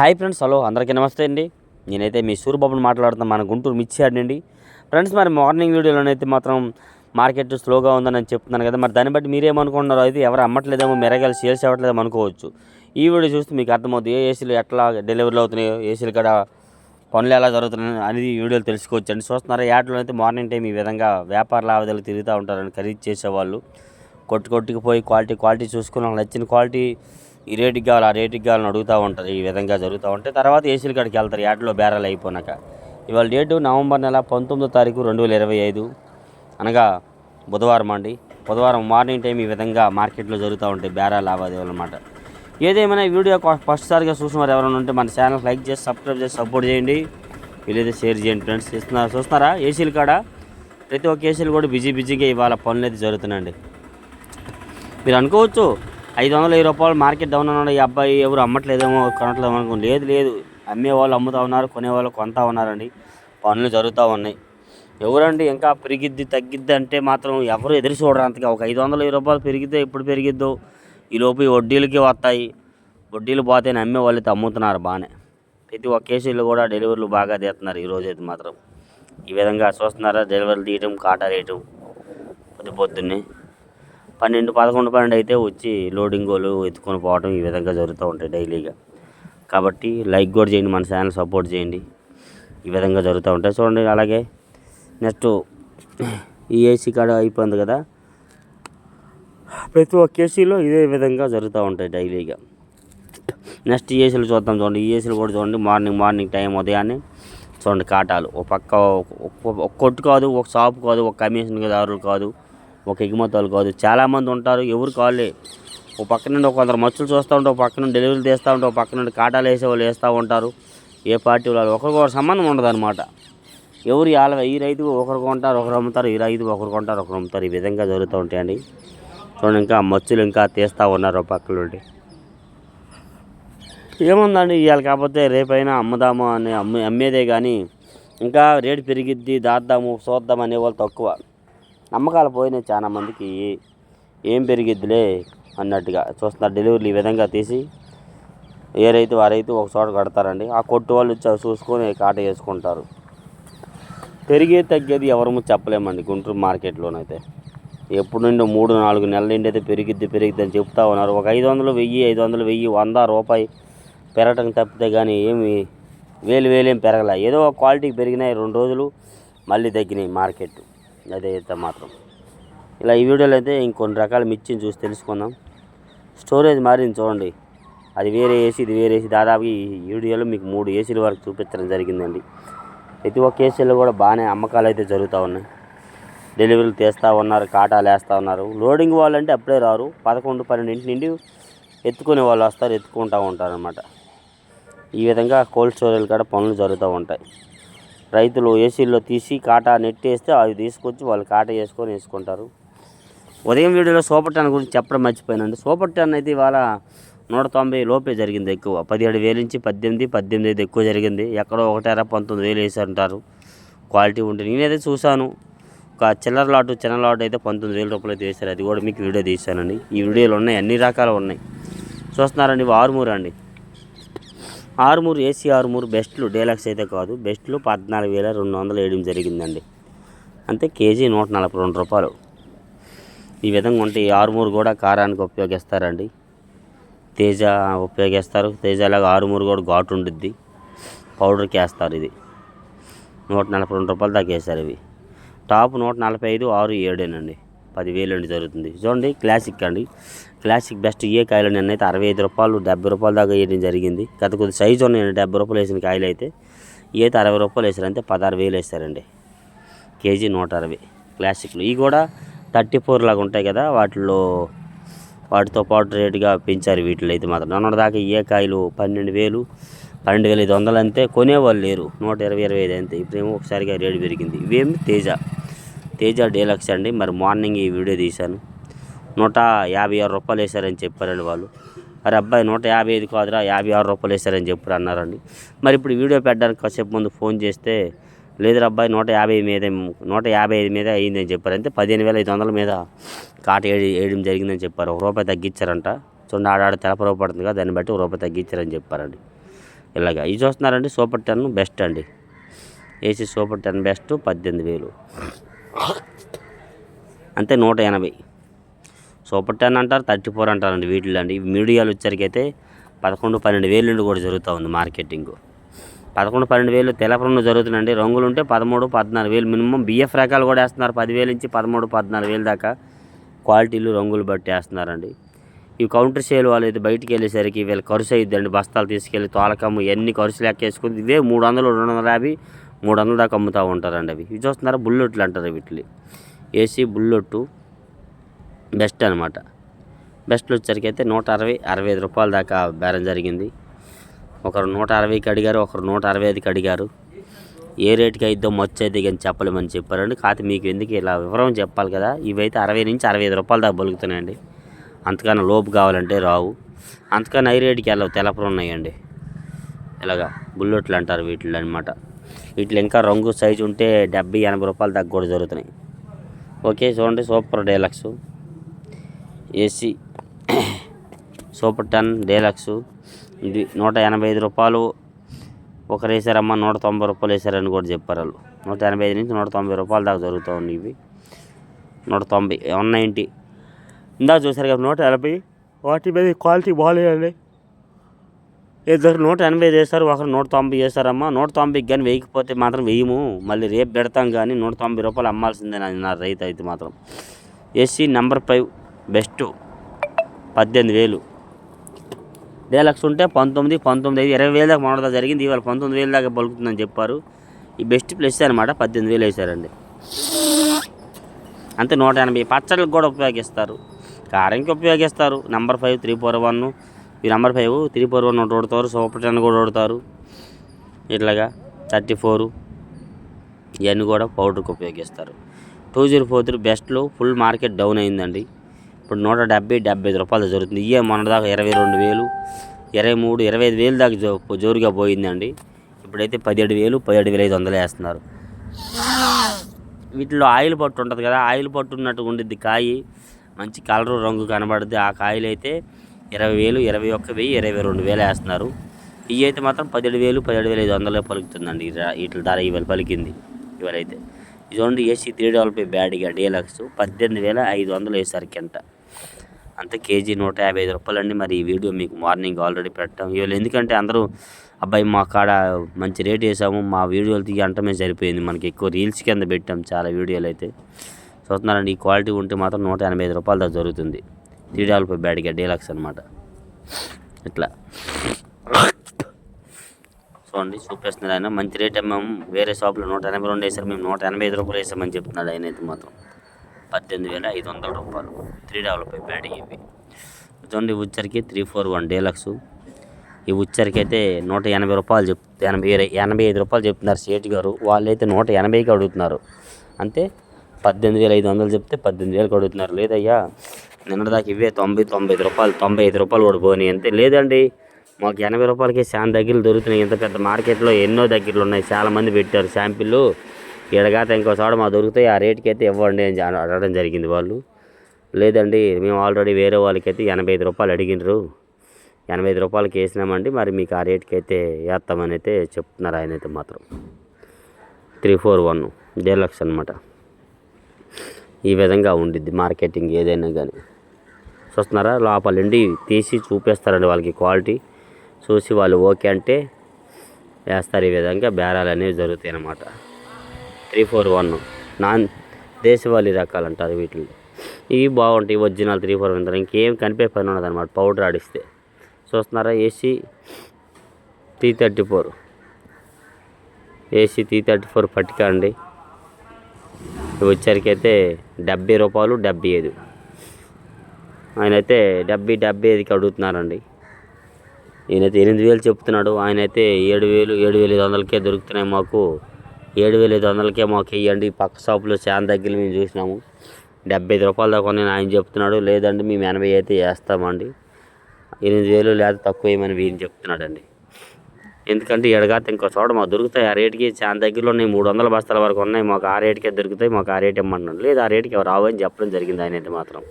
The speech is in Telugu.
హాయ్ ఫ్రెండ్స్, హలో అందరికీ నమస్తే అండి. నేనైతే మీ సూర్యబాబుని మాట్లాడుతున్నాను, మన గుంటూరు మిర్చి యార్డ్ అండి. ఫ్రెండ్స్, మరి మార్నింగ్ వీడియోలోనైతే మాత్రం మార్కెట్ స్లోగా ఉందని నేను చెప్తున్నాను కదా, మరి దాన్ని బట్టి మీరేమనుకుంటున్నారో అయితే ఎవరు అమ్మట్లేదేమో, మిరగాయలు సేల్స్ అవ్వట్లేదేమో అనుకోవచ్చు. ఈ వీడియో చూస్తే మీకు అర్థమవుతుంది ఏ ఏసీలు ఎట్లా డెలివరీలు అవుతున్నాయో, ఏసీలు కూడా పనులు ఎలా జరుగుతున్నాయి అనేది ఈ వీడియోలు తెలుసుకోవచ్చు అండి. చూస్తున్నారా, యార్డ్లో అయితే మార్నింగ్ టైం ఈ విధంగా వ్యాపార లావాదేవీలు తిరుగుతూ ఉంటారండి. ఖరీదు చేసేవాళ్ళు కొట్టుకు పోయి క్వాలిటీ చూసుకుని వాళ్ళకి నచ్చిన క్వాలిటీ ఈ రేటుకి కావాలి ఆ రేటుకి కావాలని అడుగుతూ ఉంటారు. ఈ విధంగా జరుగుతూ ఉంటాయి. తర్వాత ఏసీల కాడికి వెళ్తారు యార్డ్లో బేరాలు అయిపోయినాక. ఇవాళ డేటు నవంబర్ నెల 19వ తారీఖు 2025 అనగా బుధవారం అండి. బుధవారం మార్నింగ్ టైం ఈ విధంగా మార్కెట్లో జరుగుతూ ఉంటాయి బేరాలు లావాదేవీలు అన్నమాట. ఏదేమైనా ఈ వీడియో ఫస్ట్ సారిగా చూసిన వారు ఎవరైనా ఉంటే మన ఛానల్ లైక్ చేసి సబ్స్క్రైబ్ చేసి సపోర్ట్ చేయండి. వీలైతే షేర్ చేయండి ఫ్రెండ్స్. చూస్తున్నారా ఏసీలు కాడ ప్రతి ఒక్క ఏసీలు కూడా బిజీగా ఇవాళ పనులు అయితే జరుగుతున్నాయండి. మీరు అనుకోవచ్చు 520 రూపాయలు మార్కెట్ డౌన్ ఉన్నాడు, ఈ అబ్బాయి ఎవరు అమ్మట్లేదేమో కొనట్లేమో అనుకోండి. లేదు, అమ్మేవాళ్ళు అమ్ముతూ ఉన్నారు, కొనేవాళ్ళు కొంటూ ఉన్నారండి. పనులు జరుగుతూ ఉన్నాయి. ఎవరండి ఇంకా పెరిగిద్ది తగ్గిద్ది అంటే మాత్రం ఎవరు ఎదురు చూడరు అంతగా. ఒక 520 రూపాయలు పెరిగితే ఎప్పుడు పెరిగిద్దో, ఈలోపు ఈ వడ్డీలకి వస్తాయి. వడ్డీలు పోతేనే అమ్మేవాళ్ళు అయితే అమ్ముతున్నారు బాగానే. ప్రతి ఒక్క కేసులు కూడా డెలివరీలు బాగా తీస్తున్నారు ఈరోజు అయితే మాత్రం. ఈ విధంగా చూస్తున్నారా, డెలివరీలు తీయటం కాటా వేయటం పొద్దున్నే 12, 11 అయితే వచ్చి లోడింగోలు ఎత్తుకొని పోవడం ఈ విధంగా జరుగుతూ ఉంటాయి డైలీగా. కాబట్టి లైక్ కూడా చేయండి, మన ఛానల్ సపోర్ట్ చేయండి. ఈ విధంగా జరుగుతూ ఉంటాయి చూడండి. అలాగే నెక్స్ట్ ఈ ఏసీ కాడ అయిపోయింది కదా, ప్రతి ఒక్క ఏసీలో ఇదే విధంగా జరుగుతూ ఉంటాయి డైలీగా. నెక్స్ట్ ఈ ఏసీలు చూద్దాం చూడండి. ఈ ఏసీలు కూడా చూడండి, మార్నింగ్ టైం ఉదయాన్నే చూడండి. కాటాలు ఒక పక్క ఒక కొట్టు కాదు, ఒక షాపు కాదు, ఒక కమిషన్దారులు కాదు, ఒక ఎగుమతులు కాదు, చాలామంది ఉంటారు. ఎవరు కావాలి ఒక పక్క నుండి కొందరు మచ్చులు చూస్తూ ఉంటారు, ఒక పక్క నుండి డెలివరీలు తీస్తూ ఉంటారు, ఒక పక్క నుండి కాటాలు వేసేవాళ్ళు వేస్తూ ఉంటారు. ఏ పార్టీ వాళ్ళు ఒకరికొకరు సంబంధం ఉండదు అనమాట. ఎవరు ఈ రైతు ఒకరు కొంటారు ఒకరు అమ్ముతారు, ఈ రైతు ఒకరు కొంటారు ఒకరు అమ్ముతారు. ఈ విధంగా జరుగుతూ ఉంటాయండి చూడండి. ఇంకా మచ్చులు ఇంకా తీస్తూ ఉన్నారు పక్కల నుండి. ఏముందండి ఇవాళ కాకపోతే రేపైనా అమ్ముదాము అని అమ్మేదే కానీ ఇంకా రేటు పెరిగిద్ది చూద్దాం అనేవాళ్ళు తక్కువ. నమ్మకాలు పోయినాయి చాలా మందికి. ఏం పెరిగిద్దిలే అన్నట్టుగా చూస్తున్నారు. డెలివరీలు ఈ విధంగా తీసి ఏ రైతు ఆ రైతు ఒక చోట కడతారండి. ఆ కొట్టు వాళ్ళు చూసుకొని కాట వేసుకుంటారు. పెరిగేది తగ్గేది ఎవరము చెప్పలేమండి గుంటూరు మార్కెట్లోనైతే. ఎప్పుడు నుండి 3-4 నెలల నుండి అయితే పెరిగిద్ది అని చెప్తా ఉన్నారు. ఒక 500, 1000, 100 రూపాయి పెరగటం తప్పితే కానీ ఏమి వేలేం పెరగలే. ఏదో ఒక క్వాలిటీకి పెరిగినాయి 2 రోజులు, మళ్ళీ తగ్గినాయి మార్కెట్. అదైతే మాత్రం ఇలా ఈ వీడియోలో అయితే ఇంకొన్ని రకాల మిర్చిని చూసి తెలుసుకుందాం. స్టోరేజ్ మారింది చూడండి. అది వేరే ఏసీ, ఇది వేరే ఏసీ. దాదాపు ఈ వీడియోలో మీకు 3 ఏసీల వరకు చూపించడం జరిగిందండి. ప్రతి ఒక్క ఏసీలో కూడా బాగానే అమ్మకాలు అయితే జరుగుతూ ఉన్నాయి. డెలివరీలు తీస్తూ ఉన్నారు, కాటాలు వేస్తూ ఉన్నారు. లోడింగ్ వాళ్ళు అంటే అప్పుడే రారు, 11, 12 నుండి ఎత్తుకునే వాళ్ళు వస్తారు, ఎత్తుకుంటూ ఉంటారు అన్నమాట. ఈ విధంగా కోల్డ్ స్టోరేజ్ కాడ పనులు జరుగుతూ ఉంటాయి. రైతులు ఏసీల్లో తీసి కాటా నెట్టేస్తే అవి తీసుకొచ్చి వాళ్ళు కాటా వేసుకుంటారు. ఉదయం వీడియోలో సూపర్ టెన్ గురించి చెప్పడం మర్చిపోయానండి. సూపర్ టెన్ అయితే ఇవాళ 190 లోపే జరిగింది ఎక్కువ. 17,000 నుంచి 18 అయితే ఎక్కువ జరిగింది. ఎక్కడో 19,000 వేసారంటారు క్వాలిటీ ఉంటే. నేనైతే చూశాను. ఒక చిన్న లాట్ అయితే 19,000 రూపాయలు అయితే వేశారు. అది కూడా మీకు వీడియో తీశానండి. ఈ వీడియోలు ఉన్నాయి, అన్ని రకాలు ఉన్నాయి. చూస్తున్నారండి. ఆరుమూరు అండి, ఆరుమూరు ఏసీ ఆరుమూరు బెస్ట్లు, డీలక్స్ అయితే కాదు. బెస్ట్లు 14,200 వేయడం జరిగిందండి. అంతే కేజీ 142 రూపాయలు. ఈ విధంగా ఉంటే ఈ ఆరుమూరు కూడా కారానికి ఉపయోగిస్తారండి. తేజ ఉపయోగిస్తారు. తేజలాగా ఆరుమూరు కూడా ఘాటు ఉండిద్ది, పౌడర్కి వేస్తారు. ఇది 142 రూపాయలు దాకా వేశారు. ఇవి టాప్ 145, 6, 7 10,000 అండి జరుగుతుంది. చూడండి క్లాసిక్ అండి. క్లాసిక్ బెస్ట్ ఏ కాయలు నిన్నైతే 65 రూపాయలు, 70 రూపాయల దాకా వేయడం జరిగింది. కొద్ది సైజు ఉన్నాయండి. 70 రూపాయలు వేసిన కాయలు అయితే ఈ అయితే 60 రూపాయలు వేసారంటే 16,000 వేస్తారండి. కేజీ 160 క్లాసిక్లు. ఇవి కూడా 34 లాగా ఉంటాయి కదా, వాటితో పాటు రేటుగా పెంచారు వీటిలో అయితే మాత్రం. మొన్నటిదాకా ఏ కాయలు 12,000, 12,500 అంతే, కొనేవాళ్ళు లేరు. 120, 25 అంతే. ఇప్పుడేమో ఒకసారిగా రేటు పెరిగింది. ఇవేమి తేజ డీలక్స్ అండి. మరి మార్నింగ్ ఈ వీడియో తీశాను. 156 రూపాయలు వేశారని చెప్పారండి వాళ్ళు. అరే అబ్బాయి 155 కాదురా, 56 రూపాయలు వేశారని చెప్పారు అన్నారండి. మరి ఇప్పుడు వీడియో పెట్టడానికి కాసేపు ముందు ఫోన్ చేస్తే లేదు అబ్బాయి 155 మీద అయ్యిందని చెప్పారు. అంతే 15,500 మీద కాట వేయడం జరిగిందని చెప్పారు. ₹1 తగ్గించారంట. చూడండి, ఆడాడ తెలపరవ పడుతుంది కదా, దాన్ని బట్టి ₹1 తగ్గించారని చెప్పారండి. ఇలాగా ఇది చూస్తున్నారండి సూపర్ 10 బెస్ట్ అండి. ఏసీ సూపర్ 10 బెస్ట్ 18,000 అంతే. 180 సూపర్ 10 అంటారు, 34 అంటారండి వీటిలో అండి. మీడియాలు వచ్చరికైతే 11-12,000 నుండి కూడా జరుగుతూ ఉంది మార్కెటింగ్. 11-12,000 తెలపరంలో జరుగుతుందండి. రంగులు ఉంటే 13-14,000 మినిమం. బిఎఫ్ రకాలు కూడా వేస్తున్నారు 10,000 నుంచి 13-14,000 దాకా. క్వాలిటీలు రంగులు బట్టి వేస్తున్నారండి. ఈ కౌంటర్ సేల్ వాళ్ళు అయితే బయటికి వెళ్ళేసరికి వీళ్ళ ఖర్చు అయిద్దండి. బస్తాలు తీసుకెళ్ళి తోలకమ్ము ఇవన్నీ ఖర్చు లెక్క వేసుకుని ఇవే 300, 250, 300 దాకా అమ్ముతూ ఉంటారండి అవి. ఇవి చూస్తున్నారా బుల్లెట్లు అంటారు వీటిని. ఏసీ బుల్లెట్టు బెస్ట్ అనమాట. బెస్ట్లు వచ్చరికి అయితే 160, 65 రూపాయల దాకా బేరం జరిగింది. ఒకరు 160కి అడిగారు, ఒకరు 165కి అడిగారు. ఏ రేటుకి అయిద్దో మచ్చు అయితే కానీ చెప్పలేమని చెప్పారండి. కాకపోతే మీకు ఎందుకు ఇలా వివరం చెప్పాలి కదా. ఇవైతే 60 నుంచి 65 రూపాయల దాకా బలుగుతున్నాయండి. అంతకన్నా లోపు కావాలంటే రావు. అంతకన్నా హై రేటుకి వెళ్ళవు తెలపలు ఉన్నాయండి. ఇలాగా బుల్లెట్లు అంటారు వీటిలో అనమాట. వీటిలో ఇంకా రంగు సైజు ఉంటే 70-80 రూపాయల దాకా కూడా జరుగుతున్నాయి. ఓకే చూడండి super deluxe AC super 10 deluxe ఇది 185 రూపాయలు. ఒకరు వేసారమ్మా 190 రూపాయలు వేసారని కూడా చెప్పారు వాళ్ళు. 185 నుంచి 190 రూపాయల దాకా జరుగుతూ ఉన్నాయి ఇవి. 190, 190 ఇందాక చూసారు కదా 180. వాటి మీద క్వాలిటీ బాగాలేదండి. ఇద్దరు 180 వేస్తారు, ఒకరు 190 వేస్తారమ్మా. 190కి కానీ వేయకపోతే మాత్రం వేయము, మళ్ళీ రేపు పెడతాం కానీ 190 రూపాయలు అమ్మాల్సిందే నా రైతు అయితే మాత్రం. AC number 5 best 18,000. డీలక్స్ ఉంటే 19, 20,000 దాకా మొదట జరిగింది. ఇవాళ 19,000 దాకా పలుకుతుందని చెప్పారు. ఈ బెస్ట్ ప్లస్ అనమాట. 18,000 వేసారండి అంతే. 180 పచ్చళ్ళకి కూడా ఉపయోగిస్తారు, కారంకి ఉపయోగిస్తారు. నెంబర్ 5 341 ఈ నెంబర్ 5 341 ఒకటి కొడతారు. సూపర్ 10 కూడా కొడతారు. ఇట్లాగా 34 ఇవన్నీ కూడా పౌడర్కి ఉపయోగిస్తారు. 2043 బెస్ట్లో ఫుల్ మార్కెట్ డౌన్ అయిందండి. ఇప్పుడు 170-75 రూపాయలు జరుగుతుంది. ఇవే మొన్నదాకా 22,000, 23, 25,000 దాకా జోరుగా పోయిందండి. ఇప్పుడైతే 17,000, 17,500 వేస్తున్నారు. వీటిలో ఆయిల్ పట్టు ఉంటుంది కదా, ఆయిల్ పట్టు ఉన్నట్టు ఉండిద్ది కాయి. మంచి కలరు రంగు కనబడుద్ది. ఆ కాయలు అయితే 20,000, 21,000, 22,000 వేస్తున్నారు. ఇవి అయితే మాత్రం 17,000, 17,500 పలుకుతుందండి. వీటి ధర ఇవాళ పలికింది ఇవాళైతే. ఇదిగోండి ఏసీ 355 బ్యాడ్గా డీలక్స్ 18,500 వేసారు కింట. అంతే. కేజీ 155 రూపాయలండి. మరి ఈ వీడియో మీకు మార్నింగ్ ఆల్రెడీ పెట్టాం ఇవాళ. ఎందుకంటే అందరూ అబ్బాయి మా కాడ మంచి రేట్ వేసాము, మా వీడియోలు తీగి అంటమే సరిపోయింది. మనకి ఎక్కువ రీల్స్ కింద పెట్టాం చాలా వీడియోలు అయితే. చూస్తున్నారండి ఈ క్వాలిటీ ఉంటే మాత్రం 185 రూపాయల దాకా జరుగుతుంది. 355 బ్యాడ్గా డీలక్స్ అనమాట. ఇట్లా చూడండి చూపిస్తున్నారు ఆయన. మంచి రేట్ మేము వేరే షాప్లో 182 వేసారు, మేము 185 రూపాయలు వేసామని చెప్తున్నాడు ఆయన అయితే మాత్రం. 18,500 రూపాయలు 355 బ్యాడ్గా ఇవి. చూడండి ఉచ్చరికి 341 డీలక్స్. ఈ ఉచ్చరికి అయితే 180 రూపాయలు 85 రూపాయలు చెప్తున్నారు సేట్ గారు. వాళ్ళైతే 180కి అడుగుతున్నారు. అంతే. 18,500 చెప్తే 18,000కి అడుగుతున్నారు. లేదయ్యా నిన్నటిదాకా ఇవే 90-95 రూపాయలు, 95 రూపాయలు కూడా పోయినాయి అంతే. లేదండి మాకు 80 రూపాయలకి చాలా దగ్గరలు దొరుకుతున్నాయి. ఇంత పెద్ద మార్కెట్లో ఎన్నో దగ్గరలు ఉన్నాయి, చాలామంది పెట్టారు శాంపిళ్ళు. ఎడగాత ఇంకో చోట మాకు దొరుకుతాయి, ఆ రేటుకి అయితే ఇవ్వండి అని అడగడం జరిగింది వాళ్ళు. లేదండి మేము ఆల్రెడీ వేరే వాళ్ళకైతే 85 రూపాయలు అడిగినారు, 85 రూపాయలకి వేసినామండి, మరి మీకు ఆ రేటుకి అయితే వేస్తామని అయితే చెప్తున్నారు ఆయన అయితే మాత్రం. 341 డీలక్స్ అనమాట. ఈ విధంగా ఉండిద్ది మార్కెటింగ్ ఏదైనా కానీ. చూస్తున్నారా లోపల నుండి తీసి చూపిస్తారండి వాళ్ళకి క్వాలిటీ చూసి వాళ్ళు ఓకే అంటే వేస్తారు. ఈ విధంగా బేరాలు అనేవి జరుగుతాయి అన్నమాట. 341 నాన్ దేశవాళీ రకాలు అంటారు వీటిని. ఇవి బాగుంటాయి ఒరిజినల్ 341. ఇంకేం కనిపే పని ఉన్నది అనమాట పౌడర్ ఆడిస్తే. చూస్తున్నారా ఏసీ 334 ఏసీ 334 పట్టిక అండి. ఇవి వచ్చరికైతే 70 రూపాయలు 75. ఆయన అయితే 75కి అడుగుతున్నారండి. ఈయనైతే 8,000 చెప్తున్నాడు. ఆయన అయితే 7,000, 7,500కే దొరుకుతున్నాయి మాకు, 7,500కే మాకు ఇవ్వండి. పక్క షాపులో చాలా దగ్గర మేము చూసినాము 75 రూపాయల దాకా నేను ఆయన చెప్తున్నాడు. లేదండి మేము 80 అయితే వేస్తామండి, 8,000 లేదా తక్కువ వేయమని వీళ్ళు చెప్తున్నాడండి. ఎందుకంటే ఎడగాత ఇంకో చోట మాకు దొరుకుతాయి ఆ రేటుకి. చాలా దగ్గరలో ఉన్నాయి, 300 బస్తాల వరకు ఉన్నాయి, మాకు ఆ రేటుకే దొరుకుతాయి, మాకు ఆ రేట్ ఇమ్మంటున్నాడు. లేదు ఆ రేటుకి రావు అని చెప్పడం జరిగింది ఆయన అయితే మాత్రం.